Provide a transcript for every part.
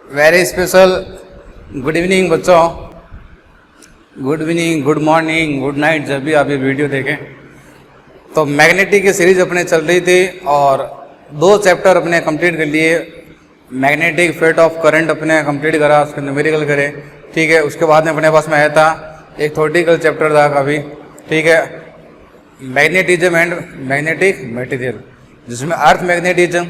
Very special good evening बच्चों, good evening, good morning, good night. जब भी आप ये वीडियो देखें तो मैग्नेटिक की सीरीज अपने चल रही थी और 2 चैप्टर अपने कंप्लीट कर लिए। मैग्नेटिक फेट ऑफ करंट अपने कंप्लीट करा, उसके न्यूमेरिकल करे, ठीक है। उसके बाद में अपने पास में आया था एक थ्योरेटिकल चैप्टर था काफ़ी, ठीक है, मैग्नेटिज्म एंड मैग्नेटिक मटेरियल, जिसमें अर्थ मैग्नेटिज्म,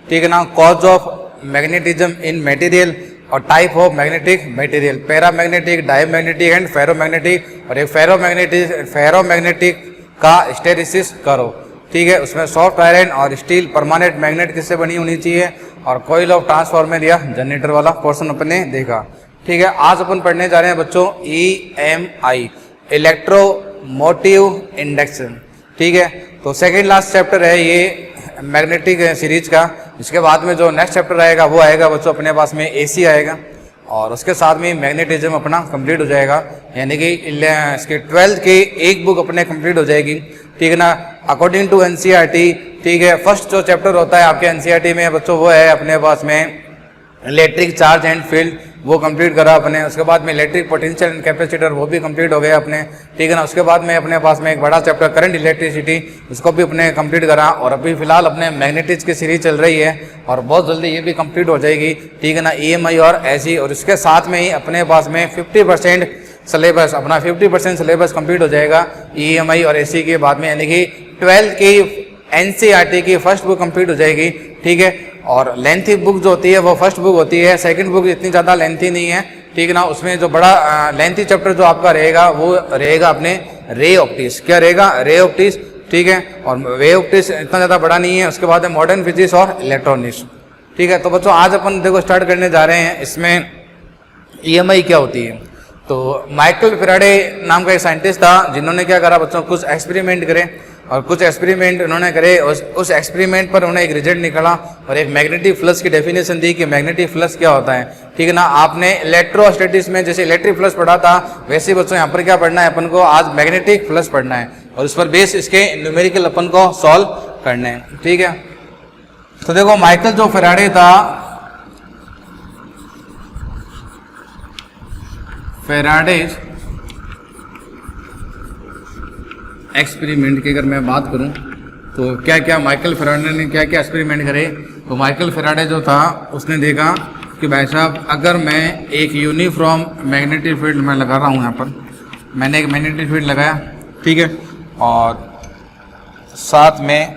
ठीक है ना, cause of magnetism in material और type of magnetic material, paramagnetic, diamagnetic and ferromagnetic, और एक फेरोमैग्नेटिक का स्टेरिसिस करो, ठीक है। उसमें सॉफ्ट आयरन और स्टील परमानेंट मैग्नेट किससे बनी होनी चाहिए, और कोइल ऑफ ट्रांसफार्मर या जनरेटर वाला पोर्शन अपने देखा, ठीक है। आज अपन पढ़ने जा रहे हैं बच्चों EMI, इलेक्ट्रोमोटिव इंडक्शन, ठीक है। तो सेकेंड लास्ट चैप्टर है ये मैग्नेटिक सीरीज का। इसके बाद में जो नेक्स्ट चैप्टर आएगा वो आएगा बच्चों अपने पास में AC आएगा, और उसके साथ में मैग्नेटिज्म अपना कंप्लीट हो जाएगा, यानी कि इसके 12th की एक बुक अपने कंप्लीट हो जाएगी, ठीक है ना, अकॉर्डिंग टू NCERT, ठीक है। फर्स्ट जो चैप्टर होता है आपके NCERT में बच्चों वो है अपने पास में इलेक्ट्रिक चार्ज एंड फील्ड, वो कंप्लीट करा अपने। उसके बाद में इलेक्ट्रिक पोटेंशियल एंड कैपेसिटर, वो भी कंप्लीट हो गया अपने, ठीक है ना। उसके बाद में अपने पास में एक बड़ा चैप्टर करंट इलेक्ट्रिसिटी, उसको भी अपने कंप्लीट करा, और अभी फिलहाल अपने मैग्नेटिक्स की सीरीज चल रही है और बहुत जल्दी ये भी कंप्लीट हो जाएगी, ठीक है ना, EMI और ऐसी। और इसके साथ में ही अपने पास में 50% सिलेबस, अपना 50% सिलेबस कंप्लीट हो जाएगा EMI और AC के बाद में, यानी कि 12th की NCERT की फर्स्ट बुक कंप्लीट हो जाएगी, ठीक है। और लेंथी बुक जो होती है वो फर्स्ट बुक होती है, सेकंड बुक इतनी ज़्यादा लेंथी नहीं है, ठीक है ना। उसमें जो बड़ा लेंथी चैप्टर जो आपका रहेगा वो रहेगा अपने रे ऑप्टिक्स, क्या रहेगा, रे ऑप्टिक्स, ठीक है। और रे ऑप्टिक्स इतना ज़्यादा बड़ा नहीं है। उसके बाद है मॉडर्न फिजिक्स और इलेक्ट्रॉनिक्स, ठीक है। तो बच्चों आज अपन देखो स्टार्ट करने जा रहे हैं। इसमें EMI क्या होती है, तो माइकल फैराडे नाम का एक साइंटिस्ट था जिन्होंने क्या करा बच्चों, कुछ एक्सपेरिमेंट करे, और कुछ एक्सपेरिमेंट उन्होंने करे, उस एक्सपेरिमेंट पर उन्हें एक रिजल्ट निकला और एक मैग्नेटिक फ्लक्स की डेफिनेशन दी कि मैग्नेटिक फ्लक्स क्या होता है, ठीक है ना। आपने इलेक्ट्रोस्टैटिक्स में जैसे इलेक्ट्रिक फ्लक्स पढ़ा था, वैसे बच्चों यहाँ पर क्या पढ़ना है अपन को, आज मैग्नेटिक फ्लक्स पढ़ना है, और उस पर बेस इसके न्यूमेरिकल अपन को सॉल्व करने हैं, ठीक है। तो देखो माइकल जो फैराडे था, फैराडेज एक्सपेरिमेंट की अगर मैं बात करूं तो क्या क्या माइकल फैराडे ने क्या क्या एक्सपेरिमेंट करे, तो माइकल फैराडे जो था उसने देखा कि भाई साहब अगर मैं एक यूनिफॉर्म मैग्नेटिक फील्ड मैं लगा रहा हूं, यहाँ पर मैंने एक मैग्नेटिक फील्ड लगाया, ठीक है, और साथ में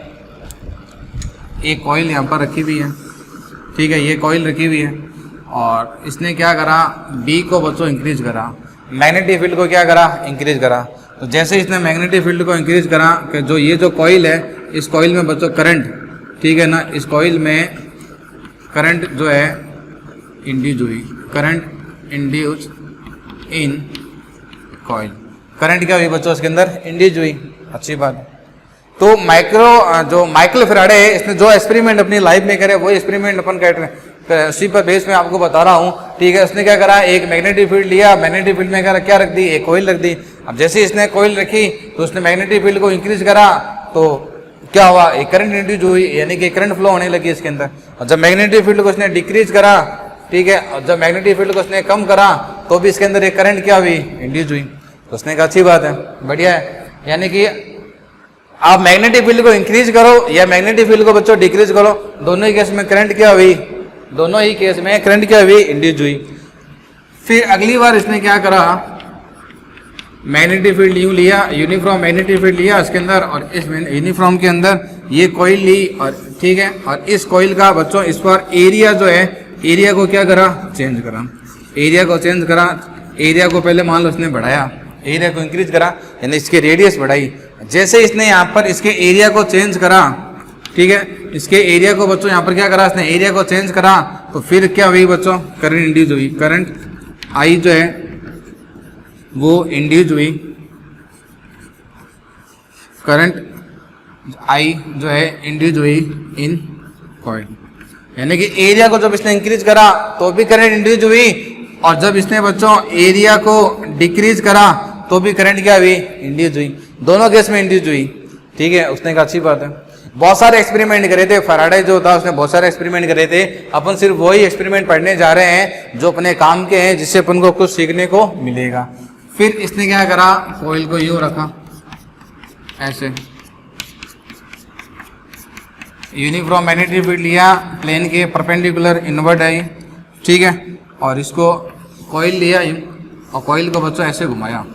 एक कॉइल यहाँ पर रखी हुई है, ठीक है, ये कॉइल रखी हुई है, और इसने क्या करा, B को बच्चों इंक्रीज करा, मैग्नेटिक फील्ड को क्या करा, इंक्रीज करा। तो जैसे इसने मैग्नेटिक फील्ड को इंक्रीज करा कि जो ये जो कॉइल है, इस कॉइल में बच्चों करंट, ठीक है ना, इस कॉइल में करंट जो है इंड्यूस हुई, current induce in coil, current क्या हुई बच्चों इसके अंदर, इंड्यूस हुई, अच्छी बात। तो माइकल फैराडे है, इसने जो एक्सपेरिमेंट अपनी लाइफ में करे वो एक्सपेरिमेंट अपन कर उसी पर बेस में आपको बता रहा हूँ, ठीक है। उसने क्या करा, एक मैग्नेटिक फील्ड लिया, मैग्नेटिक फील्ड में क्या रख दी, एक कॉइल रख दी। अब जैसे इसने कॉइल रखी तो उसने मैग्नेटिक फील्ड को इंक्रीज करा, तो क्या हुआ, एक करंट इंड्यूस हुई, यानी कि करंट फ्लो होने लगी इसके अंदर। और जब मैग्नेटिक फील्ड को उसने डिक्रीज करा, ठीक है, और जब मैग्नेटिक फील्ड को उसने कम करा तो भी इसके अंदर एक करंट क्या हुई, इंड्यूस हुई। तो उसने कहा अच्छी बात है, बढ़िया है, यानी कि आप मैग्नेटिक फील्ड को इंक्रीज करो या मैग्नेटिक फील्ड को बच्चों डिक्रीज करो, दोनों ही केस में करंट क्या हुई, दोनों ही केस में करंट क्या हुई, इंड्यूस हुई। फिर अगली बार इसने क्या करा, मैग्नेटिक फील्ड यूं लिया, यूनिफॉर्म मैग्नेटिक फील्ड लिया इसके अंदर, और इस यूनिफॉर्म के अंदर ये कॉइल ली, और ठीक है, और इस कॉइल का बच्चों इस पर एरिया जो है, एरिया को क्या करा, चेंज करा, एरिया को चेंज करा। एरिया को पहले मान लो इसने बढ़ाया, एरिया को इंक्रीज करा, यानी इसकी रेडियस बढ़ाई। जैसे इसने यहाँ पर इसके एरिया को चेंज करा, ठीक है, इसके एरिया को बच्चों यहाँ पर क्या करा, इसने एरिया को चेंज करा, तो फिर क्या हुई बच्चों, करंट इंड्यूस हुई, करंट I जो है वो इंड्यूस हुई, करंट I जो है इंड्यूस हुई इन कॉइल, यानी कि एरिया को जब इसने इंक्रीज करा तो भी करंट इंड्यूस हुई, और जब इसने बच्चों एरिया को डिक्रीज करा तो भी करंट क्या हुई, इंड्यूस हुई, दोनों केस में इंड्यूस हुई, ठीक है। उसने कहा अच्छी बात है। बहुत सारे एक्सपेरिमेंट करे थे, फैराडे जो था उसने बहुत सारे एक्सपेरिमेंट करे थे। अपन सिर्फ वही एक्सपेरिमेंट पढ़ने जा रहे हैं जो अपने काम के हैं, जिससे अपन को कुछ सीखने को मिलेगा। फिर इसने क्या करा, कॉइल को यूं रखा ऐसे, यूनिफॉर्म मैग्नेटिक फील्ड लिया, प्लेन के परपेंडिकुलर इनवर्ड आई, ठीक है, और इसको कॉइल लिया यूं, और कॉइल को बच्चों ऐसे घुमाया,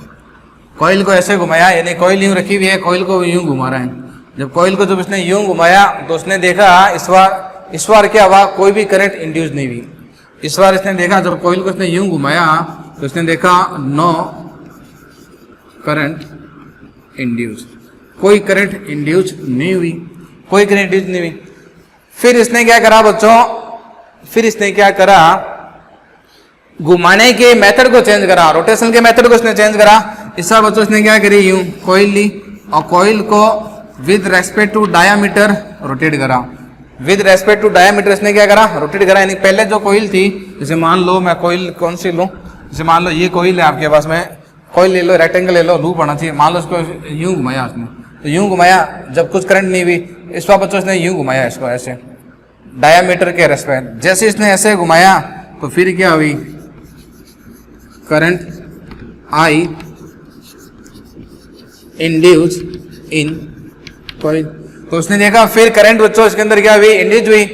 कॉइल को ऐसे घुमाया, यानी कॉइल यूं रखी हुई है, कॉइल को यूं घुमा रहा है। जब कॉइल को जब इसने यूं घुमाया तो उसने देखा इस बार क्या हुआ, कोई भी करंट इंड्यूस नहीं हुई। इस बार इसने देखा जब कॉइल को इसने यूं घुमाया तो इसने देखा नो करंट इंड्यूस, कोई करंट इंड्यूस नहीं हुई, कोई करंट इंड्यूस नहीं हुई। फिर इसने क्या करा बच्चों, फिर इसने क्या करा, घुमाने के मेथड को चेंज करा, रोटेशन के मेथड को इसने चेंज करा। इस बार बच्चों इसने क्या करी, यूं कॉइल ली और कॉइल को with respect to diameter rotate करा। विद रेस्पेक्ट टू डायामीटर इसने क्या करा, रोटेट करा। यानी पहले जो कॉइल थी, जैसे मान लो मैं कॉइल कौन सी लूँ, जैसे मान लो ये कॉइल है आपके पास में, कॉइल ले लो, रेक्टेंगल ले लो, लूप होना चाहिए, मान लो इसको यूं घुमाया उसने, तो यूं घुमाया जब कुछ करंट नहीं हुई। इस बार बच्चों इसने यूं घुमाया इसको ऐसे डायामीटर के रेस्पेक्ट, जैसे इसने ऐसे घुमाया तो फिर क्या हुई, current I induce in coil. तो उसने देखा फिर करंट बच्चों इसके अंदर क्या हुई, इंड्यूस हुई,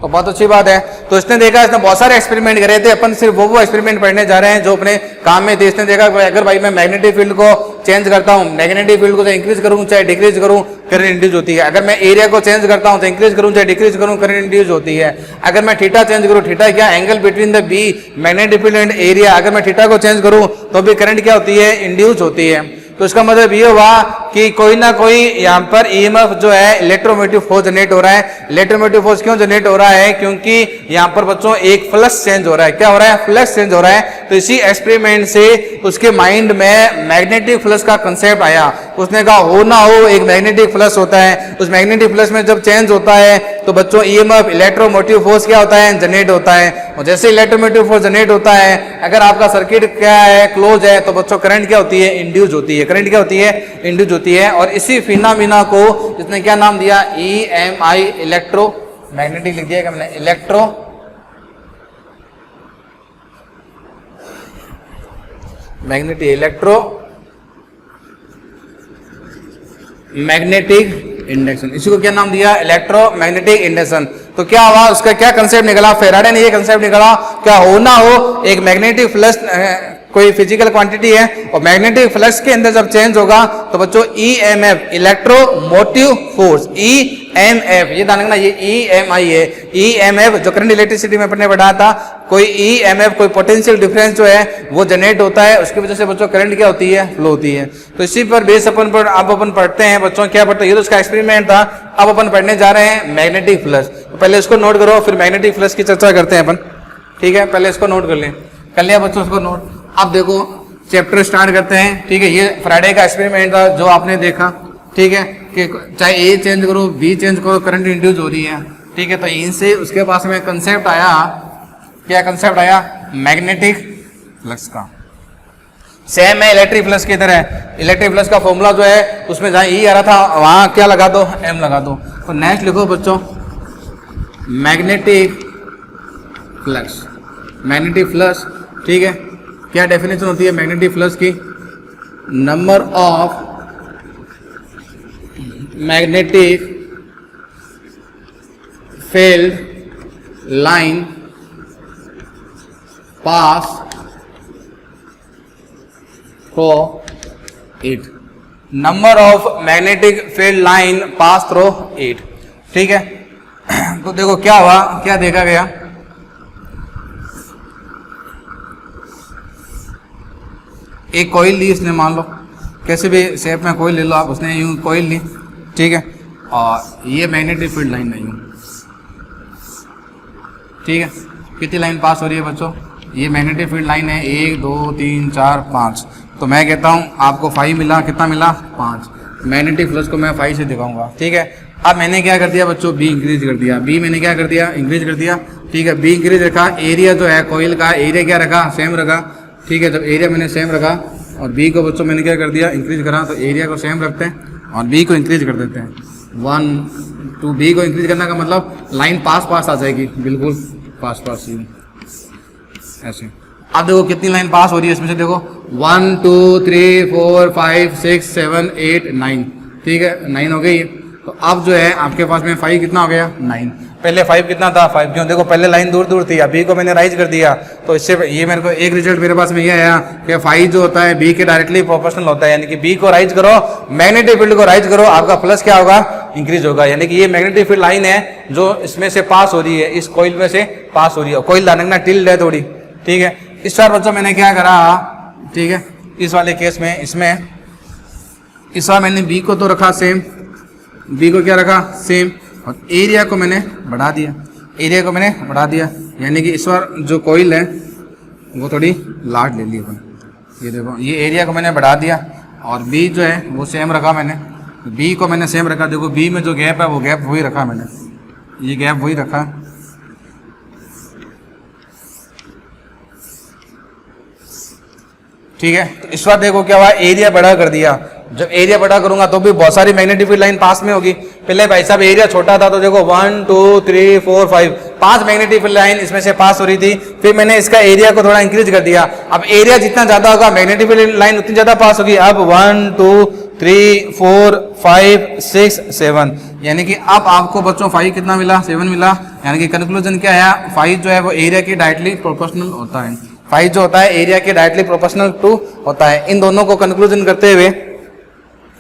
तो बहुत अच्छी बात है। तो इसने देखा, इसने बहुत सारे एक्सपेरिमेंट करे थे, अपन सिर्फ वो एक्सपेरिमेंट पढ़ने जा रहे हैं जो अपने काम में थे। इसने देखा अगर भाई मैं मैग्नेटिक फील्ड को चेंज करता हूँ, मैग्नेटिक फील्ड को चाहे इंक्रीज करूँ चाहे डिक्रीज करूँ, करंट इंड्यूस होती है। अगर मैं एरिया को चेंज करता हूँ, तो इंक्रीज करूँ चाहे डिक्रीज करूँ, करंट इंड्यूस होती है। अगर मैं थीटा चेंज करूँ, थीटा क्या, angle between the B magnetic field and area, अगर मैं थीटा को चेंज करूँ तो भी करंट क्या होती है, इंड्यूस होती है। तो इसका मतलब ये हुआ कि कोई ना कोई यहाँ पर ईएमएफ जो है इलेक्ट्रोमोटिव फोर्स जनरेट हो रहा है। इलेक्ट्रोमोटिव फोर्स क्यों जनरेट हो रहा है, क्योंकि यहाँ पर बच्चों एक फ्लक्स चेंज हो रहा है। क्या हो रहा है, फ्लक्स चेंज हो रहा है। तो इसी एक्सपेरिमेंट से उसके माइंड में मैग्नेटिक फ्लक्स का कंसेप्ट आया। उसने कहा हो ना हो एक मैग्नेटिक फ्लक्स होता है, उस मैग्नेटिक फ्लक्स में जब चेंज होता है तो बच्चों ईएमएफ इलेक्ट्रोमोटिव फोर्स क्या होता है, जनरेट होता है। और जैसे इलेक्ट्रोमोटिव फोर्स जनरेट होता है, अगर आपका सर्किट क्या है, क्लोज है, तो बच्चों करंट क्या होती है, इंड्यूस होती है। करंट क्या होती है, इंड्यूस होती है। और इसी फिनोमेना को इसने क्या नाम दिया, EMI, इलेक्ट्रो मैग्नेटिक लिख दिया मैंने, electro magnetic, electro magnetic induction, इसी को क्या नाम दिया, इलेक्ट्रोमैग्नेटिक इंडक्शन। तो क्या हुआ, उसका क्या कंसेप्ट निकला, फैराडे ने ये कंसेप्ट निकला, क्या हो ना हो एक मैग्नेटिक फ्लक्स कोई फिजिकल क्वांटिटी है और मैग्नेटिक फ्लक्स के अंदर जब चेंज होगा तो बच्चों EMF इलेक्ट्रोमोटिव फोर्स, EMF ये ध्यान रखना, ये EMI है। EMF जो करंट इलेक्ट्रिसिटी में अपने पढ़ा था, कोई EMF कोई पोटेंशियल डिफरेंस जो है वो जनरेट होता है, उसकी वजह से बच्चों करंट क्या होती है, फ्लो होती है। तो इसी पर बेस अपन पर अब अपन पढ़ते हैं बच्चों, क्या पढ़ते हैं, ये तो उसका एक्सपेरिमेंट था। अब अपन पढ़ने जा रहे हैं मैग्नेटिक फ्लक्स। तो पहले इसको नोट करो, फिर मैग्नेटिक फ्लक्स की चर्चा करते हैं अपन, ठीक है। पहले इसको नोट कर लें, कर लिया बच्चों इसको नोट। अब देखो चैप्टर स्टार्ट करते हैं, ठीक है। ये फ्राइडे का एक्सपेरिमेंट था जो आपने देखा, ठीक है, कि चाहे ए चेंज करो बी चेंज करो करंट इंड्यूस हो रही है, ठीक है। तो इनसे उसके पास में कंसेप्ट आया, क्या कंसेप्ट आया, मैग्नेटिक फ्लक्स का। सेम है इलेक्ट्रिक फ्लक्स की तरह। इलेक्ट्रिक फ्लक्स का फॉर्मूला जो है उसमें जहाँ ई आ रहा था वहाँ क्या लगा दो, एम लगा दो। तो नेक्स्ट लिखो बच्चों मैग्नेटिक फ्लक्स, मैग्नेटिक फ्लक्स, ठीक है। क्या डेफिनेशन होती है मैग्नेटिक फ्लक्स की, number of magnetic field line pass through it, number of magnetic field line pass through it, ठीक है। तो देखो क्या हुआ, क्या देखा गया, एक कॉइल ली इसने, मान लो कैसे भी शेप में कॉइल ले लो आप, उसने यूं कॉइल ली, ठीक है। और ये मैग्नेटिक फील्ड लाइन नहीं, ठीक है। कितनी लाइन पास हो रही है बच्चों, ये मैग्नेटिक फील्ड लाइन है 1 2 3 4 5। तो मैं कहता हूँ आपको 5 मिला, कितना मिला, 5। मैग्नेटिक फ्लक्स को मैं 5 से दिखाऊंगा, ठीक है। अब मैंने क्या कर दिया बच्चों, बी इंक्रीज कर दिया, बी मैंने क्या कर दिया, इंक्रीज कर दिया, ठीक है। बी इंक्रीज रखा, एरिया जो है कॉइल का एरिया क्या रखा, सेम रखा, ठीक है। जब एरिया मैंने सेम रखा और बी को बच्चों मैंने क्या कर दिया, इंक्रीज करा, तो एरिया को सेम रखते हैं और बी को इंक्रीज कर देते हैं। 1 टू बी को इंक्रीज करने का मतलब लाइन पास पास आ जाएगी, बिल्कुल पास पास ही ऐसे। अब देखो कितनी लाइन पास हो रही है इसमें से, देखो 1 2 3 4 5 6 7 8 9, ठीक है 9 हो गई। तो अब जो है आपके पास में 5 कितना हो गया 9, पहले 5 कितना था 5, क्यों देखो पहले लाइन दूर दूर थी, अभी को मैंने राइज कर दिया तो इससे ये मेरे को एक रिजल्ट मेरे पास में ये आया कि 5 जो होता है बी के डायरेक्टली प्रोपोर्शनल होता है, यानी कि बी को राइज करो, मैग्नेटिक फील्ड को राइज करो, आपका प्लस क्या होगा इंक्रीज होगा। यानी कि ये मैग्नेटिक फील्ड लाइन है जो इसमें से पास हो रही है, इस कॉइल में से पास हो रही है, कॉइल दानकना टिल्ड है थोड़ी, ठीक है। इस बार बच्चों मैंने क्या करा, ठीक है इस वाले केस में इसमें इस बार मैंने बी को तो रखा सेम, बी को क्या रखा सेम, और एरिया को मैंने बढ़ा दिया, एरिया को मैंने बढ़ा दिया, यानी कि इस बार जो कॉइल है वो थोड़ी लार्ज ले ली अपन, ये देखो ये एरिया को मैंने बढ़ा दिया, और बी जो है वो सेम रखा मैंने, बी को मैंने सेम रखा, देखो बी में जो गैप है वो गैप वही रखा मैंने, ये गैप वही रखा, ठीक है। तो इस बार देखो क्या हुआ, एरिया बड़ा कर दिया, जब एरिया बड़ा करूंगा तो भी बहुत सारी मैग्नेटिक फील्ड लाइन पास में होगी। पहले भाई साहब एरिया छोटा था तो देखो 1 2 3 4 5 5 मैग्नेटिक फील्ड लाइन इसमें से पास हो रही थी, फिर मैंने इसका एरिया को थोड़ा इंक्रीज कर दिया, अब एरिया जितना ज्यादा होगा मैग्नेटिक फील्ड लाइन उतनी ज्यादा पास होगी। अब 1 2 3 4 5 6 7, यानी कि अब आपको बच्चों 5 कितना मिला 7 मिला, यानी कि कंक्लूजन क्या आया, 5 जो है वो एरिया के डायरेक्टली प्रोपोर्शनल होता है, 5 जो होता है एरिया के डायरेक्टली प्रोपोर्शनल टू होता है। इन दोनों को कंक्लूजन करते हुए,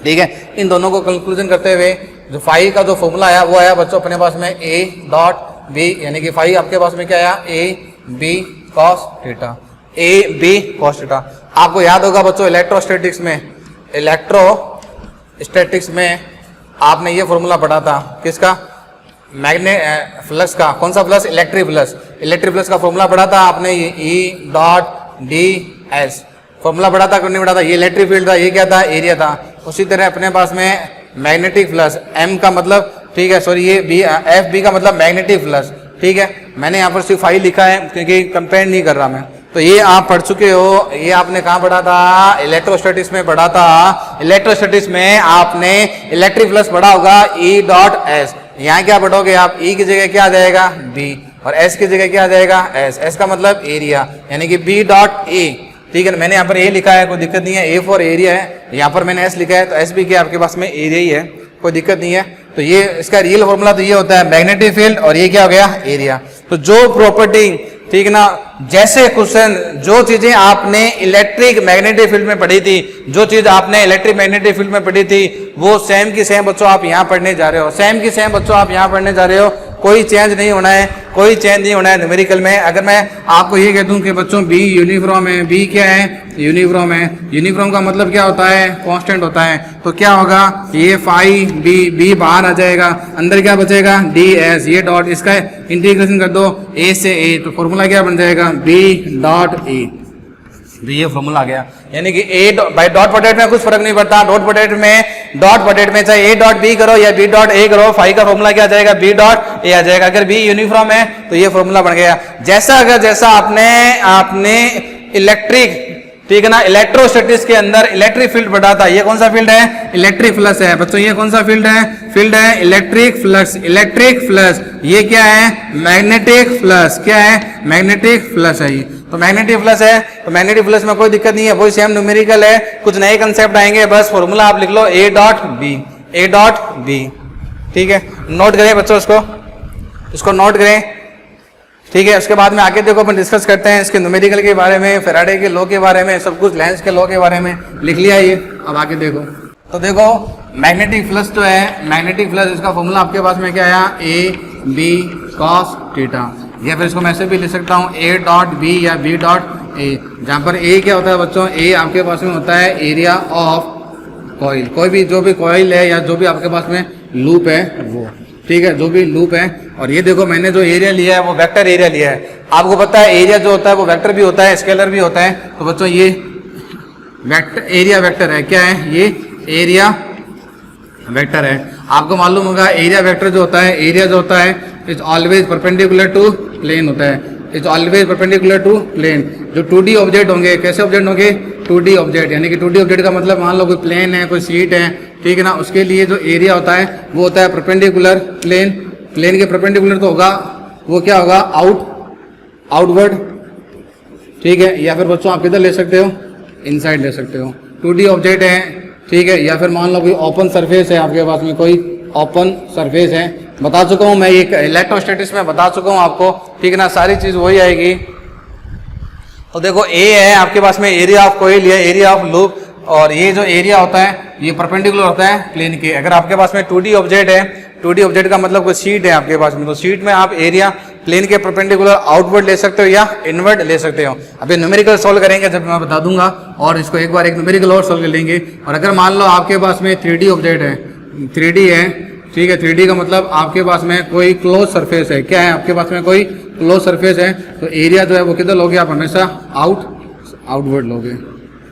ठीक है, इन दोनों को कंक्लूजन करते हुए जो 5 का जो फॉर्मूला आया वो आया बच्चों अपने पास में ए डॉट बी, यानी कि 5 आपके पास में क्या आया A B cos theta, A B cos theta. आपको याद होगा बच्चों इलेक्ट्रोस्टैटिक्स में आपने ये फॉर्मूला पढ़ा था, किसका, मैग्नेट फ्लक्स का, कौन सा flux, electric flux, electric flux का फॉर्मूला पढ़ा था आपने, ये E dot D S formula पढ़ा था, नहीं पढ़ा था, ये इलेक्ट्रिक फील्ड था, ये क्या था एरिया था। उसी तरह अपने पास में मैग्नेटिक फ्लक्स एम का मतलब, ठीक है सॉरी ये बी एफ बी का मतलब मैग्नेटिक फ्लक्स, ठीक है। मैंने यहाँ पर सिर्फ 5 लिखा है क्योंकि कंपेयर नहीं कर रहा मैं, तो ये आप पढ़ चुके हो, ये आपने कहाँ पढ़ा था, इलेक्ट्रोस्टैटिक्स में पढ़ा था। इलेक्ट्रोस्टैटिक्स में आपने इलेक्ट्रिक फ्लक्स पढ़ा होगा ई डॉट एस, यहाँ क्या पढ़ोगे आप, ई की जगह क्या आ जाएगा बी, और एस की जगह क्या आ जाएगा एस, एस का मतलब एरिया, यानी कि बी डॉट ए, ठीक है। मैंने यहाँ पर ए लिखा है, कोई दिक्कत नहीं है, ए फॉर एरिया है, यहाँ पर मैंने एस लिखा है तो एस भी क्या आपके पास में एरिया ही है, कोई दिक्कत नहीं है। तो ये इसका रियल फॉर्मूला तो ये होता है मैग्नेटिक फील्ड, और ये क्या हो गया एरिया। तो जो प्रॉपर्टी, ठीक है ना, जैसे क्वेश्चन जो चीजें आपने इलेक्ट्रिक मैग्नेटिक फील्ड में पढ़ी थी, जो चीज आपने इलेक्ट्रिक मैग्नेटिक फील्ड में पढ़ी थी वो सेम की सेम बच्चों आप यहाँ पढ़ने जा रहे हो, सेम की सेम बच्चों आप यहाँ पढ़ने जा रहे हो, कोई चेंज नहीं होना है, कोई चेंज नहीं होना है न्यूमेरिकल में। अगर मैं आपको ये कह दूं कि बच्चों बी यूनिफॉर्म है, बी क्या है यूनिफॉर्म है, यूनिफॉर्म का मतलब क्या होता है कांस्टेंट होता है, तो क्या होगा ये फाइव बी बाहर आ जाएगा, अंदर क्या बचेगा डी एस, ये डॉट, इसका इंटीग्रेशन कर दो ए से ए, तो फॉर्मूला क्या बन जाएगा बी डॉट ए, तो ये फॉर्मूला आ गया। यानी कि ए बाई डॉट प्रोडक्ट में कुछ फर्क नहीं पड़ता, डॉट प्रोडक्ट में चाहे ए डॉट बी करो या बी डॉट ए करो, फाई का फॉर्मूला क्या आ जाएगा बी डॉट ए आ जाएगा। अगर बी यूनिफॉर्म है तो ये फॉर्मूला बन गया। जैसा आपने इलेक्ट्रिक, ठीक है ना, इलेक्ट्रोस्टैटिक्स के अंदर इलेक्ट्रिक फील्ड पढ़ा था, ये कौन सा फील्ड है इलेक्ट्रिक फ्लक्स है बच्चों, ये कौन सा फील्ड है इलेक्ट्रिक फ्लक्स, इलेक्ट्रिक फ्लक्स, ये क्या है मैग्नेटिक फ्लक्स, क्या है मैग्नेटिक फ्लक्स है ये, तो मैग्नेटिक फ्लक्स है, तो मैग्नेटिक फ्लक्स में कोई दिक्कत नहीं है, वही सेम न्यूमेरिकल है, कुछ नए कंसेप्ट आएंगे, बस फॉर्मूला आप लिख लो ए डॉट बी, ठीक है, नोट करें बच्चों, इसको नोट करें, ठीक है। उसके बाद में आगे देखो अपन डिस्कस करते हैं इसके न्यूमेरिकल के बारे में, फैराडे के लॉ के बारे में, सब कुछ लेंस के लॉ के बारे में लिख लिया ये। अब आगे देखो, तो देखो मैग्नेटिक फ्लक्स जो है, मैग्नेटिक फ्लक्स, इसका फॉर्मूला आपके पास में क्या आया ए बी कॉस थीटा, या फिर इसको मैं ऐसे भी लिख सकता हूँ ए डॉट बी या बी डॉट ए, जहाँ पर ए क्या होता है बच्चों, ए आपके पास में होता है एरिया ऑफ कॉइल, कोई भी जो भी कॉइल है या जो भी आपके पास में लूप है वो, ठीक है, जो भी लूप है। और ये देखो मैंने जो एरिया लिया है वो वेक्टर एरिया लिया है, आपको पता है एरिया जो होता है वो वेक्टर भी होता है स्केलर भी होता है, तो बच्चों ये वेक्टर एरिया वेक्टर है, क्या है ये एरिया वेक्टर है। आपको मालूम होगा एरिया वेक्टर जो होता है, एरिया जो होता है is always perpendicular to plane होता है, is always perpendicular to plane. जो 2D ऑब्जेक्ट होंगे, कैसे ऑब्जेक्ट होंगे 2D ऑब्जेक्ट, यानी कि 2D ऑब्जेक्ट का मतलब मान लो कोई प्लेन है, कोई सीट है, ठीक है ना, उसके लिए जो एरिया होता है वो होता है परपेंडिकुलर प्लेन, प्लेन के परपेंडिकुलर तो होगा वो क्या होगा आउटवर्ड, ठीक है। या फिर बच्चों आप किधर ले सकते हो, इनसाइड ले सकते हो। 2D ऑब्जेक्ट है, ठीक है। या फिर मान लो कोई ओपन सरफेस है आपके पास में, कोई ओपन सरफेस है, बता चुका हूँ मैं, एक इलेक्ट्रोस्टैटिक्स में बता चुका हूँ आपको, ठीक है ना, सारी चीज़ वही आएगी। तो देखो ए है आपके पास में, एरिया ऑफ कोइल या एरिया ऑफ लूप, और ये जो एरिया होता है ये परपेंडिकुलर होता है प्लेन के। अगर आपके पास में 2D ऑब्जेक्ट है, 2D ऑब्जेक्ट का मतलब कोई शीट है आपके पास में, तो शीट में आप एरिया प्लेन के परपेंडिकुलर आउटवर्ड ले सकते हो या इनवर्ड ले सकते हो। अभी न्यूमेरिकल सॉल्व करेंगे जब मैं बता दूंगा, और इसको एक बार एक न्यूमेरिकल और सॉल्व कर लेंगे। और अगर मान लो आपके पास में 3D ऑब्जेक्ट है, 3D है, ठीक है, 3D का मतलब आपके पास में कोई क्लोज सरफेस है, क्या है आपके पास में कोई क्लोज सरफेस है, तो एरिया जो है वो किधर लोगे आप, हमेशा आउटवर्ड लोगे,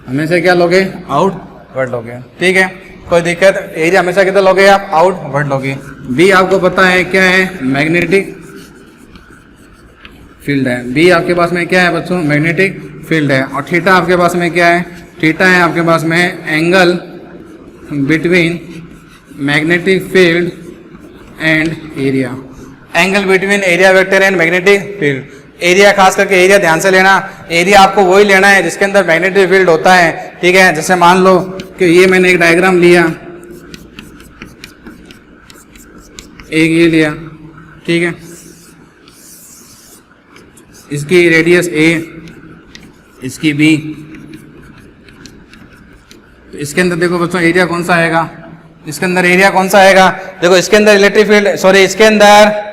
हमेशा क्या लोगे, आउटवर्ड लोगे, ठीक है, कोई दिक्कत। एरिया हमेशा किधर लोगे आप, आउटवर्ड लोगे। बी आपको पता है क्या है, मैग्नेटिक फील्ड है। बी आपके पास में क्या है बच्चों, मैग्नेटिक फील्ड है। और थीटा आपके पास में क्या है, थीटा है आपके पास में angle between magnetic field and area, angle between area vector and magnetic field. Area खास करके एरिया ध्यान से लेना, एरिया आपको वही लेना है जिसके अंदर मैग्नेटिक फील्ड होता है, ठीक है। जैसे मान लो कि ये मैंने एक डायग्राम लिया, एक ये लिया, ठीक है, इसकी रेडियस ए, इसकी बी, तो इसके अंदर देखो बच्चों एरिया कौन सा आएगा, इसके अंदर एरिया कौन सा आएगा, देखो इसके अंदर इलेक्ट्रिक फील्ड, सॉरी इसके अंदर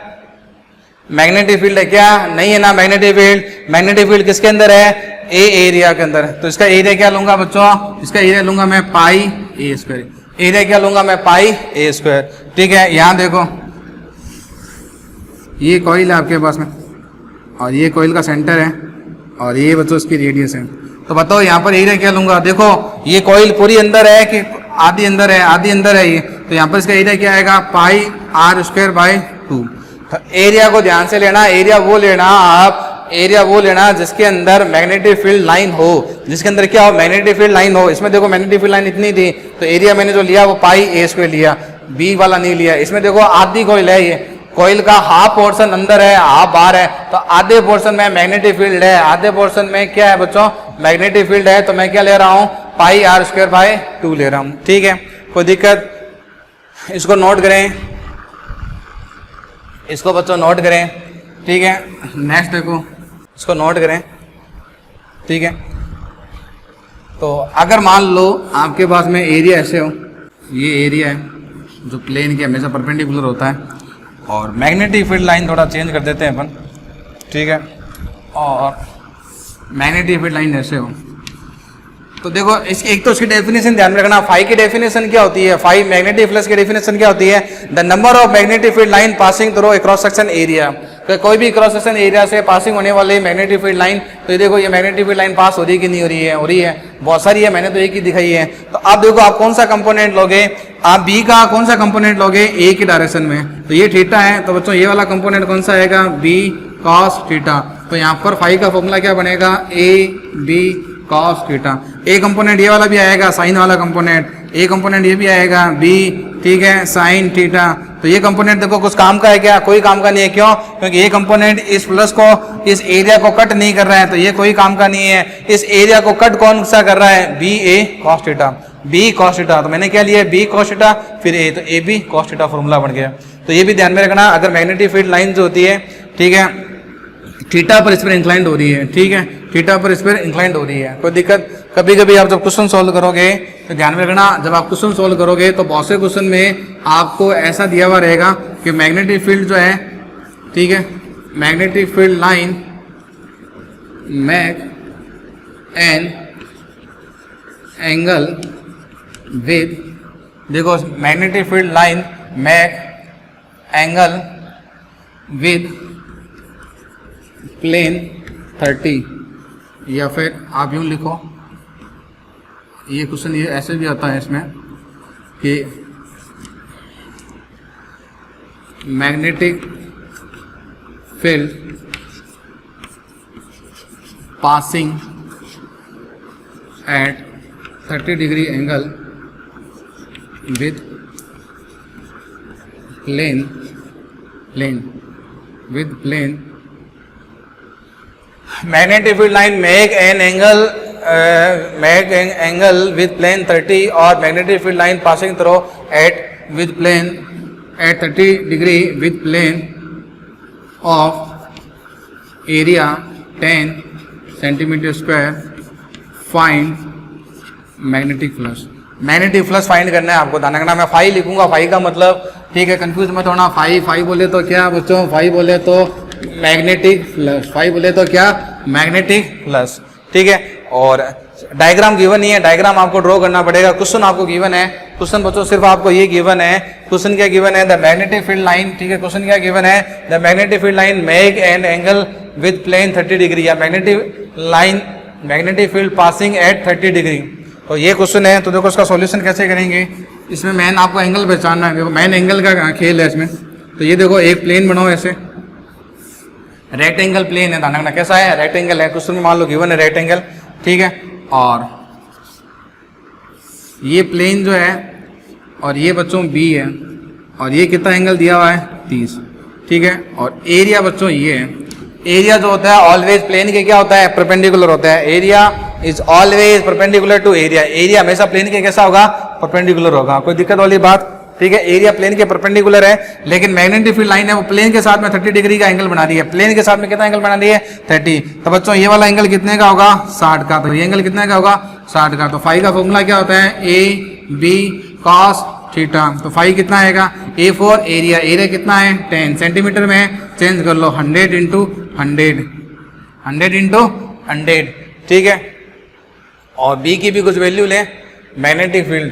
मैग्नेटिक फील्ड है क्या, नहीं है ना मैग्नेटिक फील्ड। मैग्नेटिक फील्ड किसके अंदर है, ए एरिया के अंदर। तो इसका एरिया क्या लूंगा बच्चों, इसका एरिया लूंगा मैं पाई ए स्क्वायर, एरिया क्या लूंगा मैं, पाई ए स्क्वायर, ठीक है। यहां देखो ये कॉइल है आपके पास में, और ये कॉइल का सेंटर है, और ये बच्चों इसकी रेडियस है। तो बताओ यहाँ पर एरिया क्या लूंगा, देखो ये कॉइल पूरी अंदर है कि आधी अंदर है, आधी अंदर है ये, तो यहाँ पर इसका एरिया क्या आएगा, पाई आर स्क्वायर बाय 2। तो एरिया को ध्यान से लेना, एरिया वो लेना आप, एरिया वो लेना जिसके अंदर मैग्नेटिक फील्ड लाइन हो, जिसके अंदर क्या हो, मैग्नेटिक फील्ड लाइन हो। इसमें देखो मैग्नेटिक फील्ड लाइन इतनी थी, तो एरिया मैंने जो लिया वो पाई ए स्क्वायर लिया, बी वाला नहीं लिया। इसमें देखो आधी कॉइल है, ये कॉइल का हाफ पोर्शन अंदर है, हाफ बाहर है, तो आधे पोर्शन में मैग्नेटिक फील्ड है, आधे पोर्शन में क्या है बच्चों, मैग्नेटिक फील्ड है। तो मैं क्या ले रहा हूँ, पाई आर स्क्वायर बाय 2 ले रहा हूँ, ठीक है, कोई दिक्कत। इसको नोट करें, इसको बच्चों नोट करें, ठीक है। नेक्स्ट देखो, इसको नोट करें, ठीक है। तो अगर मान लो आपके पास में एरिया ऐसे हो, ये एरिया है जो प्लेन के हमेशा परपेंडिकुलर होता है, और मैग्नेटिक फील्ड लाइन थोड़ा चेंज कर देते हैं अपन, ठीक है, और मैग्नेटिक फील्ड लाइन ऐसे हो, तो देखो इस एक तो इसकी डेफिनेशन ध्यान रखना, फाई की डेफिनेशन क्या होती है, फाई मैग्नेटिक फ्लक्स की डेफिनेशन क्या होती है, the number of magnetic field line passing through a cross section area. तो कोई भी क्रॉस सेक्शन एरिया से पासिंग होने वाली मैग्नेटिक फील्ड लाइन, तो ये देखो ये मैग्नेटिक फील्ड लाइन पास हो रही है कि नहीं हो रही है, हो रही है, बहुत सारी है, मैंने तो एक ही दिखाई है। तो अब देखो आप कौन सा कंपोनेंट लोगे, आप बी का कौन सा कंपोनेंट लोगे, ए की डायरेक्शन में, तो ये थीटा है, तो बच्चों ये वाला कंपोनेंट कौन सा आएगा, बी कॉस थीटा। तो यहाँ पर फाई का फॉर्मूला क्या बनेगा, A B cos theta. A component ये वाला भी आएगा, साइन वाला कंपोनेंट, ए कंपोनेंट ये भी आएगा, बी, ठीक है, साइन थीटा। तो ये कंपोनेंट देखो कुछ काम का है क्या, कोई काम का नहीं है, क्यों, क्योंकि ये कंपोनेंट इस प्लस को, इस एरिया को कट नहीं कर रहा है, तो ये कोई काम का नहीं है। इस एरिया को कट कौन सा कर रहा है, B A cos theta, B cos theta. तो मैंने क्या लिया, बी कॉस थीटा फिर ए, तो A B cos theta formula बन गया। तो ये भी ध्यान में रखना, अगर मैग्नेटिक फील्ड लाइन जो होती है, ठीक है, थीटा पर इस पर इंक्लाइंड हो रही है, ठीक है, थीटा पर इस पर इंक्लाइंड हो रही है, कोई दिक्कत। कभी कभी आप जब क्वेश्चन सॉल्व करोगे तो ध्यान में रखना, जब आप क्वेश्चन सॉल्व करोगे तो बहुत से क्वेश्चन में आपको ऐसा दिया हुआ रहेगा कि मैग्नेटिक फील्ड जो है, ठीक है, magnetic field line make an angle with, देखो magnetic field line make angle with plane 30, या फिर आप यूँ लिखो, ये क्वेश्चन ये ऐसे भी आता है इसमें कि magnetic field passing at 30 degree angle with plane magnetic field line make an angle with plane 30 or magnetic field line passing through at 30 degree with plane of area 10 centimeter square. Find magnetic flux. Magnetic flux find करना है आपको। दानागना मैं phi लिखूंगा, phi का मतलब ठीक है confuse मत होना। फाई बोले तो क्या बच्चों, फाई बोले तो मैग्नेटिक फ्लक्स, फाई बोले तो क्या मैग्नेटिक फ्लक्स, ठीक है। और डायग्राम गिवन नहीं है, डायग्राम आपको ड्रॉ करना पड़ेगा। क्वेश्चन आपको गिवन है, क्वेश्चन बच्चों सिर्फ आपको ये गिवन है। क्वेश्चन क्या गिवन है, द मैग्नेटिक फील्ड लाइन, ठीक है। क्वेश्चन क्या गिवन है, the magnetic field line make an angle with plane 30 degree, या magnetic field passing at 30 degree. तो ये क्वेश्चन है। तो देखो इसका सॉल्यूशन कैसे करेंगे, इसमें मैन आपको एंगल पहचानना है। देखो मैन एंगल का खेल है इसमें। तो ये देखो एक प्लेन बनाओ ऐसे, रेक्टेंगल प्लेन है। दाना कैसा है, रेक्टेंगल है। क्वेश्चन में मान लो गिवन है रेक्टेंगल, ठीक है। और ये प्लेन जो है और ये बच्चों बी है, और ये कितना एंगल दिया हुआ है 30, ठीक है। और एरिया बच्चों ये है। एरिया जो होता है ऑलवेज प्लेन के क्या होता है, परपेंडिकुलर होता है। Area is always perpendicular to area. Area हमेशा प्लेन के कैसा होगा, परपेंडिकुलर होगा। कोई दिक्कत वाली बात, ठीक है। एरिया प्लेन के परपेंडिकुलर है, लेकिन मैग्नेटिक फील्ड लाइन है वो प्लेन के साथ में 30 डिग्री का एंगल बना रही है। प्लेन के साथ में कितना एंगल बना रही है, 30। तो बच्चों ये वाला एंगल कितने का होगा, 60 का। तो ये एंगल कितने का होगा, 60 का। तो फाई का फॉर्मूला क्या होता है, ए बी कॉस थीटा। तो फाई कितना आएगा, ए फॉर एरिया, एरिया कितना है 10 सेंटीमीटर में, चेंज कर लो 100 इंटू 100, ठीक है। और बी की भी कुछ वैल्यू ले, मैग्नेटिक फील्ड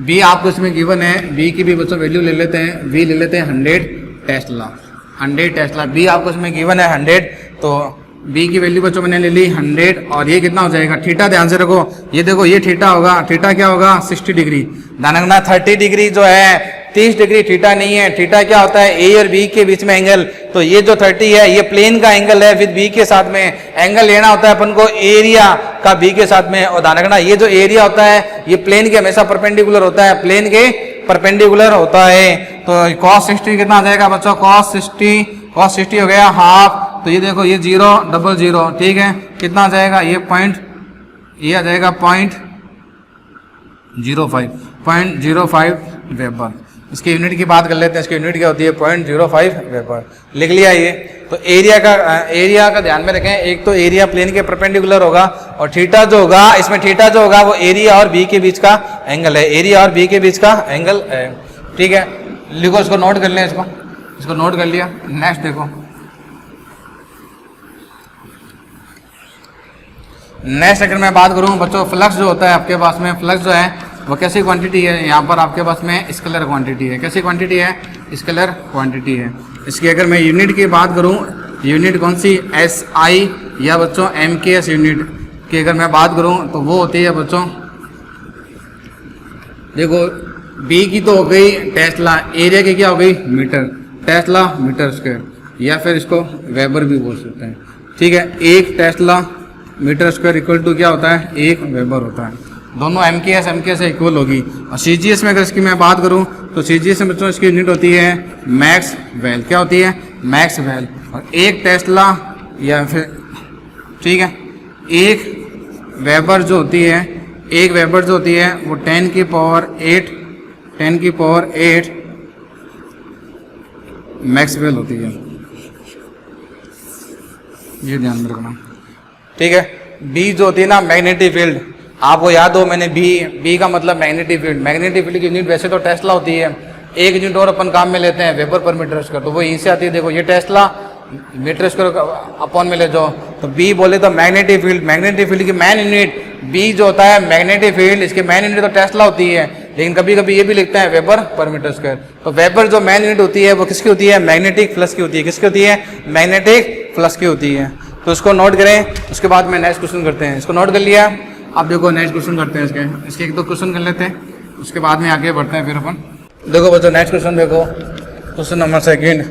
बी आपको इसमें गिवन है। बी की भी बच्चों वैल्यू ले लेते हैं, बी ले लेते हैं 100 टेस्ला, 100 टेस्ला। बी आपको इसमें गिवन है 100, तो बी की वैल्यू बच्चों मैंने ले ली 100। और ये कितना हो जाएगा, थीटा ध्यान से रखो, ये देखो ये थीटा होगा। थीटा क्या होगा, 60 डिग्री। दानगना 30 डिग्री जो है 30 डिग्री थीटा नहीं है। थीटा क्या होता है, ए और बी के बीच में एंगल। तो ये जो 30 है ये प्लेन का एंगल है विद बी के साथ में। एंगल लेना होता है अपन को एरिया का बी के साथ में। और ध्यान रखना ये जो एरिया होता है ये प्लेन के हमेशा परपेंडिकुलर होता है, प्लेन के परपेंडिकुलर होता है। तो cos 60 कितना आ जाएगा बच्चों, cos 60 हो गया हाफ। तो ये देखो ये 0 डबल 0, ठीक है। कितना आ जाएगा, ये पॉइंट, ये आ जाएगा 0.05 वेबर। इसकी यूनिट की बात कर लेते हैं, इसकी यूनिट क्या होती है, 0.05 वेबर। लिख लिया ये। तो एरिया का ध्यान में रखें, एक तो एरिया प्लेन के परपेंडिकुलर होगा, और थीटा जो होगा, इसमें थीटा जो होगा वो एरिया और बी के बीच का एंगल है, एरिया और बी के बीच का एंगल है, ठीक है। लिखो, इसको नोट कर लें, इसको नोट कर लिया। नेक्स्ट देखो, नेक्स्ट अगर मैं बात करूं बच्चों, फ्लक्स जो होता है आपके पास में, फ्लक्स जो है वो कैसी क्वांटिटी है, यहाँ पर आपके पास में स्केलर क्वांटिटी है। कैसी क्वांटिटी है, स्केलर क्वांटिटी है। इसकी अगर मैं यूनिट की बात करूँ, यूनिट कौन सी, SI या बच्चों MKS यूनिट की अगर मैं बात करूँ तो वो होती है बच्चों, देखो B की तो हो गई टेस्ला, एरिया की क्या हो गई मीटर, टेस्ला मीटर स्क्वायर, या फिर इसको वेबर भी बोल सकते हैं, ठीक है। एक tesla metre square equal to क्या होता है, 1 वेबर होता है। दोनों MKS से इक्वल होगी। और CGS में अगर इसकी मैं बात करूं तो CGS में बच्चों इसकी यूनिट होती है मैक्स वेल। क्या होती है, मैक्स वेल। और एक टेस्ला या फिर, ठीक है, एक वेबर जो होती है, एक वेबर जो होती है वो 10 की पावर 8 मैक्स वेल होती है। ये ध्यान में रखना, ठीक है। बी जो होती है ना मैग्नेटिक फील्ड, आपको याद हो मैंने बी का मतलब मैग्नेटिक फील्ड। मैग्नेटिक फील्ड की यूनिट वैसे तो टेस्ला होती है, एक यूनिट और अपन काम में लेते हैं वेबर पर मीटर स्क्वायर, तो वो यहीं से आती है। देखो ये टेस्ला मीटर स्क्वायर अपॉन में ले जाओ, तो बी बोले तो मैग्नेटिक फील्ड। मैग्नेटिक फील्ड की मैन यूनिट बी जो होता है मैग्नेटिक फील्ड, इसकी मैन यूनिट तो टेस्ला होती है, लेकिन कभी कभी ये भी लिखते हैं वेबर पर मीटर स्क्वायर। तो वेबर जो मैन यूनिट होती है वो किसकी होती है, मैग्नेटिक फ्लक्स की होती है। किसकी होती है, मैग्नेटिक फ्लक्स की होती है। तो इसको नोट करें, उसके बाद में नेक्स्ट क्वेश्चन करते हैं। इसको नोट कर लिया, अब देखो नेक्स्ट क्वेश्चन करते हैं। इसके एक दो क्वेश्चन कर लेते हैं, उसके बाद में आगे बढ़ते हैं फिर अपन। देखो बच्चों नेक्स्ट क्वेश्चन देखो, क्वेश्चन नंबर 2।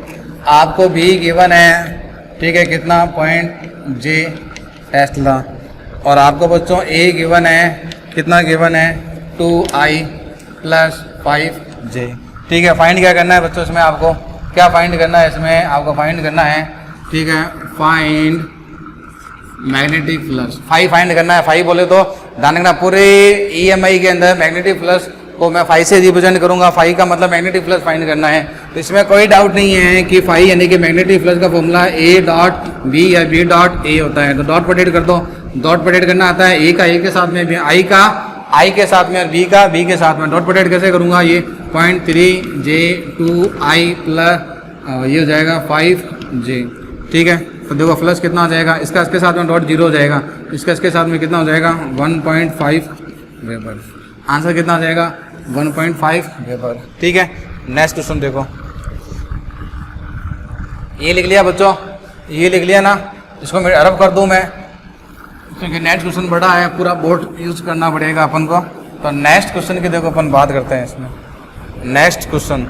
आपको भी गिवन है, ठीक है, कितना .J टेस्ला, और आपको बच्चों ए गिवन है, कितना गिवन है 2I + 5J। ठीक है, फाइंड क्या करना है बच्चों इसमें आपको, क्या फाइंड करना है इसमें आपको फाइंड करना है, ठीक है, find magnetic flux. Phi find करना है। फाई बोले तो ध्यान रखना पूरे EMI के अंदर मैग्नेटिक फ्लक्स को मैं फाई से रिप्रेजेंट करूंगा। फाई का मतलब मैग्नेटिक फ्लक्स फाइंड करना है। तो इसमें कोई डाउट नहीं है कि फाई यानी कि मैग्नेटिक फ्लक्स का फॉर्मूला A डॉट B या B डॉट A होता है। तो डॉट पटेट कर दो, डॉट पटेट करना आता है A का A के साथ में, I का I के साथ में और B का B के साथ में। डॉट पटेट कैसे करूंगा, ये 0.3J2I प्लस ये हो जाएगा 5J। ठीक है, तो देखो फ्लक्स कितना हो जाएगा, इसका इसके साथ में डॉट 0 हो जाएगा, इसका इसके साथ में कितना हो जाएगा 1.5 वेबर। आंसर कितना हो जाएगा 1.5 वेबर। ठीक है, नेक्स्ट क्वेश्चन देखो, ये लिख लिया बच्चों, ये लिख लिया ना, इसको मैं अरब कर दूं मैं, क्योंकि नेक्स्ट क्वेश्चन बड़ा है, पूरा बोर्ड यूज करना पड़ेगा अपन को। तो नेक्स्ट क्वेश्चन की देखो अपन बात करते हैं इसमें। नेक्स्ट क्वेश्चन,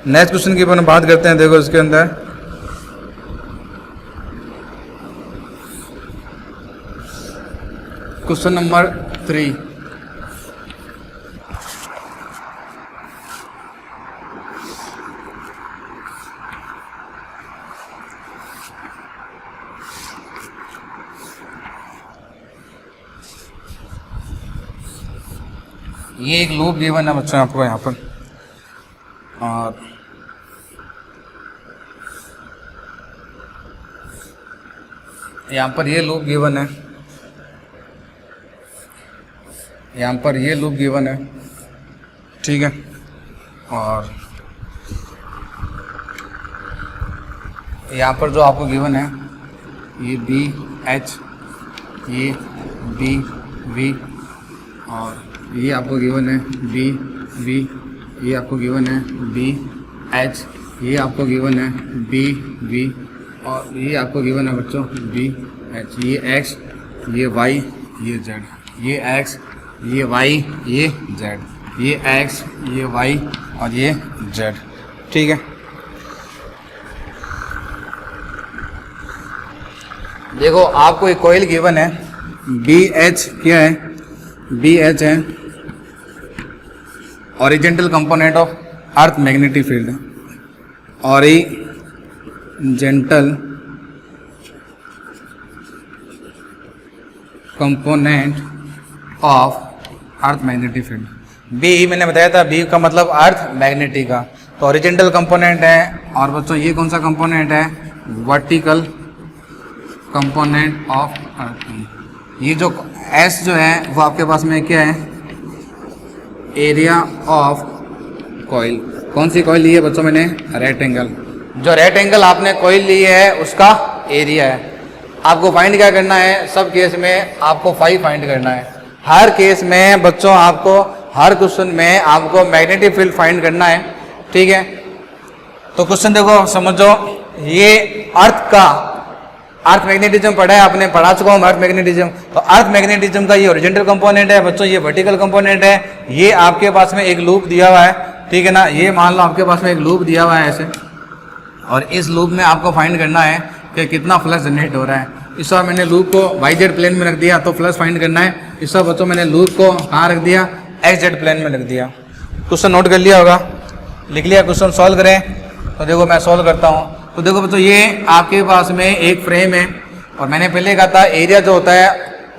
नेक्स्ट क्वेश्चन की अपन बात करते हैं। देखो इसके अंदर क्वेश्चन नंबर 3, ये एक लूप गिवन है बच्चों आपको यहाँ पर, और यहाँ पर ये लूप गिवन है, यहाँ पर ये लूप गिवन है। ठीक है, और यहाँ पर जो आपको गिवन है ये BH, ये BV, और ये आपको गिवन है BV, ये आपको गिवन है BH, ये आपको गिवन है BV, और ये आपको गिवन है बच्चों BH। ये X, ये Y, ये Z, ये X, ये Y, ये Z, ये X, ये Y और ये Z। ठीक है, देखो आपको एक कॉइल गिवन है BH, क्या है BH है horizontal component of earth magnetic field, horizontal component of earth magnetic field. B मैंने बताया था, बी का मतलब अर्थ मैग्नेटिक का, तो ओरिजेंटल कंपोनेंट है। और बच्चों ये कौन सा कंपोनेंट है, वर्टिकल कंपोनेंट ऑफ अर्थ। ये जो एस जो है वो आपके पास में क्या है, एरिया ऑफ कॉइल। कौन सी कॉइल ली है बच्चों मैंने, रेक्टेंगल। जो रेक्टेंगल आपने कॉइल ली है उसका एरिया है। आपको फाइंड क्या करना है, सब केस में आपको फाइव फाइंड करना है। हर केस में बच्चों आपको, हर क्वेश्चन में आपको मैग्नेटिक फील्ड फाइंड करना है। ठीक है, तो क्वेश्चन देखो समझो, ये अर्थ का, अर्थ मैग्नेटिज्म पढ़ा है आपने, पढ़ा चुका हूँ अर्थ मैग्नेटिज्म। तो अर्थ मैग्नेटिज्म का ये ओरिजेंटल कंपोनेंट है बच्चों, ये वर्टिकल कंपोनेंट है। ये आपके पास में एक लूप दिया हुआ है, ठीक है ना, ये मान लो आपके पास में एक लूप दिया हुआ है ऐसे, और इस लूप में आपको फाइंड करना है कि कितना फ्लक्स जनरेट हो रहा है। इस बार मैंने लूप को YZ प्लेन में रख दिया तो फ्लक्स फाइंड करना है। इस बार बच्चों मैंने लूप को कहाँ रख दिया, XZ प्लेन में रख दिया। क्वेश्चन नोट कर लिया होगा, लिख लिया, क्वेश्चन सॉल्व करें। तो देखो मैं सॉल्व करता हूँ। तो देखो बच्चों ये आपके पास में एक फ्रेम है, और मैंने पहले कहा था एरिया जो होता है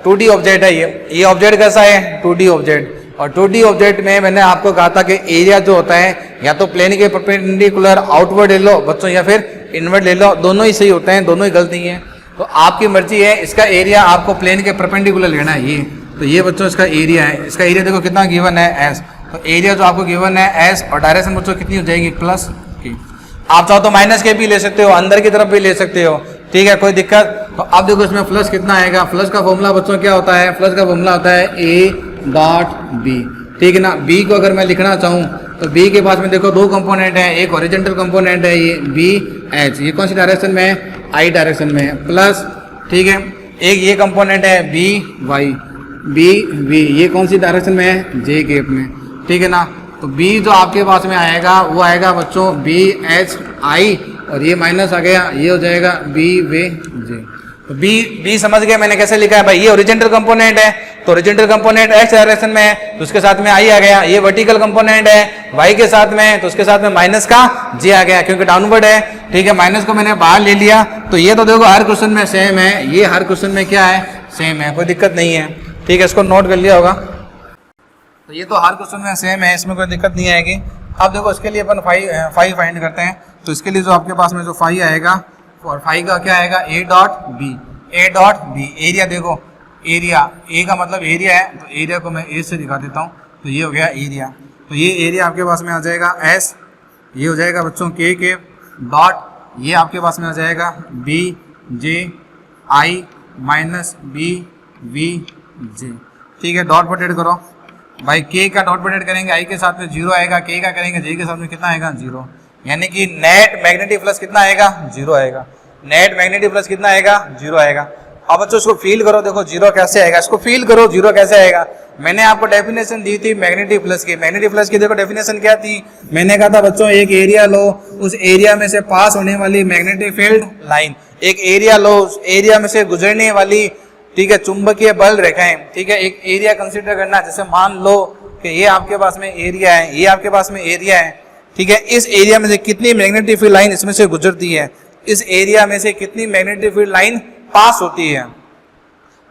2D ऑब्जेक्ट है। ये ऑब्जेक्ट कैसा है, 2D ऑब्जेक्ट। और 2D ऑब्जेक्ट में मैंने आपको कहा था कि एरिया जो होता है या तो प्लेन के परपेंडिकुलर आउटवर्ड ले लो बच्चों, या फिर इनवर्ड ले लो, दोनों ही सही होते हैं, दोनों ही गलत नहीं है। तो आपकी मर्जी है, इसका एरिया आपको प्लेन के परपेंडिकुलर लेना है ये। तो ये बच्चों इसका एरिया है, इसका एरिया देखो कितना गिवन है, एस। तो एरिया जो आपको गिवन है एस, और डायरेक्शन बच्चों कितनी हो जाएगी, प्लस की। आप चाहो तो माइनस के भी ले सकते हो, अंदर की तरफ भी ले सकते हो, ठीक है, कोई दिक्कत। तो अब देखो इसमें फ्लक्स कितना आएगा। फ्लक्स का फॉर्मूला बच्चों क्या होता है, फ्लक्स का फॉर्मूला होता है A.B, ठीक है ना। B को अगर मैं लिखना चाहूँ तो B के पास में देखो दो कंपोनेंट है, एक ओरिजेंटल कंपोनेंट है ये BH, ये कौन सी डायरेक्शन में है, I डायरेक्शन में है, प्लस, ठीक है, एक ये कंपोनेंट है BY, BV, ये कौन सी डायरेक्शन में है, J गेप में, ठीक है ना। तो B जो आपके पास में आएगा वो आएगा बच्चों BHI, और ये माइनस आ गया, ये हो जाएगा BVJ। तो बी समझ गए मैंने कैसे लिखा है भाई, ये ओरिजेंटल कंपोनेंट है, तो ओरिजेंटल कंपोनेंट एक्स डायरेक्शन में है तो उसके साथ में आई आ गया। ये वर्टिकल कंपोनेंट है वाई के साथ में, तो उसके साथ में माइनस का जे आ गया क्योंकि डाउनवर्ड है। ठीक है, माइनस को मैंने बाहर ले लिया। तो ये तो देखो हर क्वेश्चन में सेम है, ये हर क्वेश्चन में क्या है, सेम है, कोई दिक्कत नहीं है। ठीक है, इसको नोट कर लिया होगा। तो ये तो हर क्वेश्चन में सेम है, इसमें कोई दिक्कत नहीं आएगी। अब देखो इसके लिए अपन फाई फाइंड करते हैं। तो इसके लिए जो आपके पास में जो फाई आएगा और फाई का क्या आएगा, ए डॉट बी। एरिया देखो, एरिया ए का मतलब एरिया है, तो एरिया को मैं ए से दिखा देता हूँ। तो ये हो गया एरिया। तो ये एरिया आपके पास में आ जाएगा एस, ये हो जाएगा बच्चों के डॉट, ये आपके पास में आ जाएगा B J I minus B V J. ठीक है, डॉट पोटेट करो भाई, के का डॉट पोटेट करेंगे आई के साथ में 0 आएगा, के का करेंगे जे के साथ में कितना आएगा 0, यानी कि नेट मैग्नेटिक फ्लक्स कितना आएगा 0 आएगा। नेट मैग्नेटिक फ्लक्स कितना आएगा 0 आएगा। अब बच्चों इसको फील करो, देखो 0 कैसे आएगा, इसको फील करो 0 कैसे आएगा। मैंने आपको डेफिनेशन दी थी मैग्नेटिक फ्लक्स की। मैग्नेटिक फ्लक्स की देखो डेफिनेशन क्या थी, मैंने कहा था बच्चों एक एरिया लो, उस एरिया में से पास होने वाली मैग्नेटिक फील्ड लाइन, एक एरिया लो, उस एरिया में से गुजरने वाली, ठीक है, चुंबकीय बल रेखाएं। ठीक है, एक एरिया कंसीडर करना, जैसे मान लो कि ये आपके पास में एरिया है, ये आपके पास में एरिया है। ठीक है, इस एरिया में से कितनी मैग्नेटिक फील्ड लाइन इसमें से गुजरती है, इस एरिया में से कितनी मैग्नेटिक फील्ड लाइन पास होती है।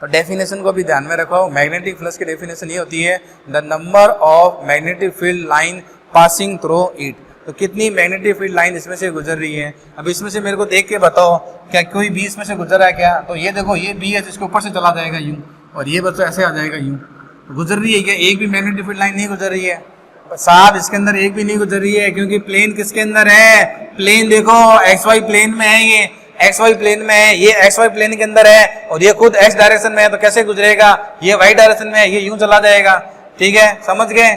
तो डेफिनेशन को भी ध्यान में रखो, मैग्नेटिक फ्लक्स की डेफिनेशन ये होती है the number of magnetic field line passing through it. तो कितनी मैग्नेटिक फील्ड लाइन इसमें से गुजर रही है। अब इसमें से मेरे को देख के बताओ क्या कोई बी इसमें से गुजर रहा है क्या। तो ये देखो ये बी है, इसके ऊपर से चला जाएगा यूं, और ये बच्चों ऐसे आ जाएगा यूं। तो गुजर रही है क्या, एक भी मैग्नेटिक फील्ड लाइन नहीं गुजर रही है साहब, इसके अंदर एक भी नहीं गुजर रही है, क्योंकि प्लेन किसके अंदर है, प्लेन देखो एक्स वाई प्लेन में है, ये एक्स वाई प्लेन में है, ये एक्स वाई प्लेन के अंदर है, और ये खुद एक्स डायरेक्शन में है, तो कैसे गुजरेगा, ये वाई डायरेक्शन में है, ये यूं चला जाएगा। ठीक है, समझ गए।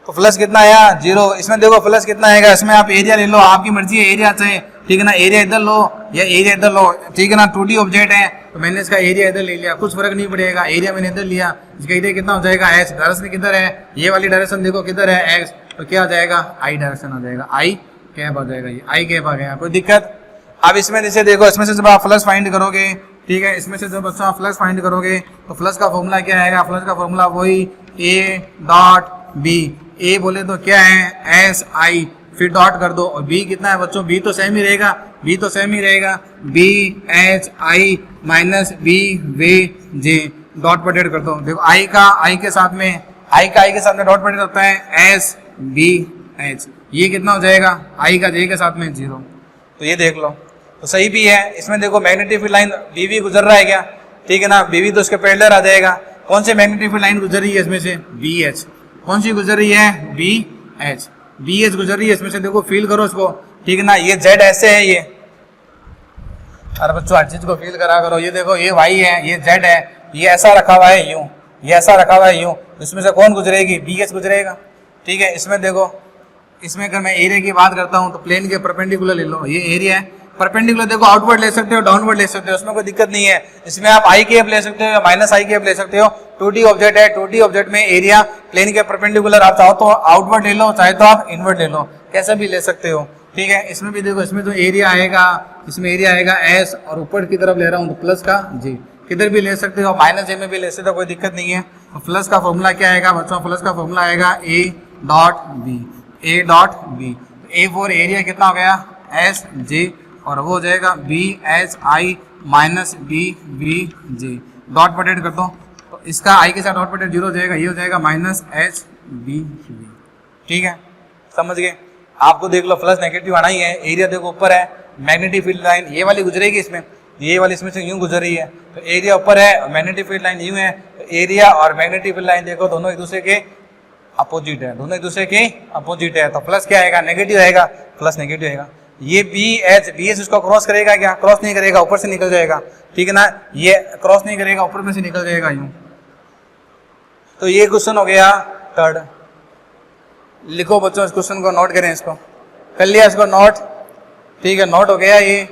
तो फ्लक्स कितना आया 0। इसमें देखो फ्लक्स कितना आएगा, इसमें आप एरिया ले लो, आपकी मर्जी है एरिया चाहे, ठीक है ना, एरिया इधर लो या एरिया इधर लो, ठीक है ना। 2D ऑब्जेक्ट है तो मैंने इसका एरिया इधर ले लिया, कुछ फर्क नहीं पड़ेगा, एरिया मैंने इधर लिया, इसका एरिया कितना हो जाएगा एच, डायरेक्शन किधर है, ये वाली डायरेक्शन देखो किधर है एक्स, तो क्या आ जाएगा आई डायरेक्शन आ जाएगा, आई कैप आ जाएगा, ये आई कैप आ गया, कोई दिक्कत। अब इसमें जैसे देखो, इसमें से जब आप फ्लक्स फाइंड करोगे, ठीक है, इसमें से जब बच्चों आप फ्लक्स फाइंड करोगे तो फ्लक्स का फॉर्मूला क्या आएगा, फ्लक्स का फॉर्मूला वही ए डॉट बी, ए बोले तो क्या है एस आई, फिर डॉट कर दो, और बी कितना है बच्चों, बी तो सेम ही रहेगा, बी तो सेम ही रहेगा, B H I minus B V J, dot पोटेट कर दो। देखो आई का आई के साथ में, आई का आई के साथ में डॉट पोटेट होता है एस बी एच, ये कितना हो जाएगा आई का जे के साथ में 0। तो ये देख लो, तो सही भी है। इसमें देखो मैग्नेटिक फील्ड लाइन बीवी गुजर रहा है क्या, ठीक है ना, बीवी तो उसके पैरेलल आ जाएगा। कौन से मैग्नेटिक फील्ड लाइन गुजर रही है इसमें से, बी एच, कौन सी गुजर रही है, बी एच, बी एच गुजर रही है इसमें से, देखो फील करो इसको, ठीक है ना, ये जेड ऐसे है, ये अरे बच्चों हर चीज को फील करा करो, ये देखो ये वाई है, ये जेड है, ये ऐसा रखा हुआ है यूं, ये ऐसा रखा हुआ है यूं, इसमें से कौन गुजरेगी, बी एच गुजरेगा। ठीक है, इसमें देखो, इसमें अगर मैं एरिया की बात करता हूँ तो प्लेन के परपेंडिकुलर ले लो, ये एरिया है, परपेंडिकुलर देखो आउटवर्ड ले सकते हो, डाउनवर्ड ले सकते हो, उसमें कोई दिक्कत नहीं है। इसमें आप आई कैप ले सकते हो या माइनस आई कैप ले सकते हो। 2D ऑब्जेक्ट है, 2D ऑब्जेक्ट में एरिया प्लेन के परपेंडिकुलर, आप चाहो तो आउटवर्ड ले लो, चाहे तो आप इनवर्ड ले लो, कैसे भी ले सकते हो। ठीक है, इसमें भी देखो, इसमें जो एरिया आएगा, इसमें एरिया आएगा एस, और ऊपर की तरफ ले रहा हूँ तो प्लस का जी, किधर भी ले सकते हो, माइनस जे में भी ले सकते हो, कोई दिक्कत नहीं है। तो प्लस का फॉर्मूला क्या आएगा बच्चों, प्लस का फॉर्मूला आएगा A dot B, A dot B, A for area कितना हो गया एस जे, और वो हो जाएगा B H I minus B V J, dot पोटेट कर दो, तो इसका आई के साथ डॉट पोटेट 0 हो जाएगा, ये हो जाएगा माइनस एच बी वी। ठीक है, समझ गए। आपको देख लो फ्लक्स नेगेटिव आना ही है, एरिया देखो ऊपर है, मैग्नेटिक फील्ड लाइन ये वाली गुजरेगी इसमें, ये वाली इसमें से यूं गुजर रही है, तो एरिया ऊपर है, मैग्नेटिक फील्ड लाइन यूं है, तो एरिया और मैग्नेटिक फील्ड लाइन देखो दोनों एक दूसरे के अपोजिट है, दोनों एक दूसरे के अपोजिट है, तो प्लस क्या आएगा, नेगेटिव आएगा, प्लस नेगेटिव आएगा। ये बी एच उसको क्रॉस करेगा क्या, क्रॉस नहीं करेगा, ऊपर से निकल जाएगा, ठीक है ना, ये क्रॉस नहीं करेगा, ऊपर में से निकल जाएगा यूं। तो ये क्वेश्चन हो गया थर्ड। लिखो बच्चों इस क्वेश्चन को, नोट करें इसको, कर लिया इसको नोट, ठीक है, नोट हो गया ये।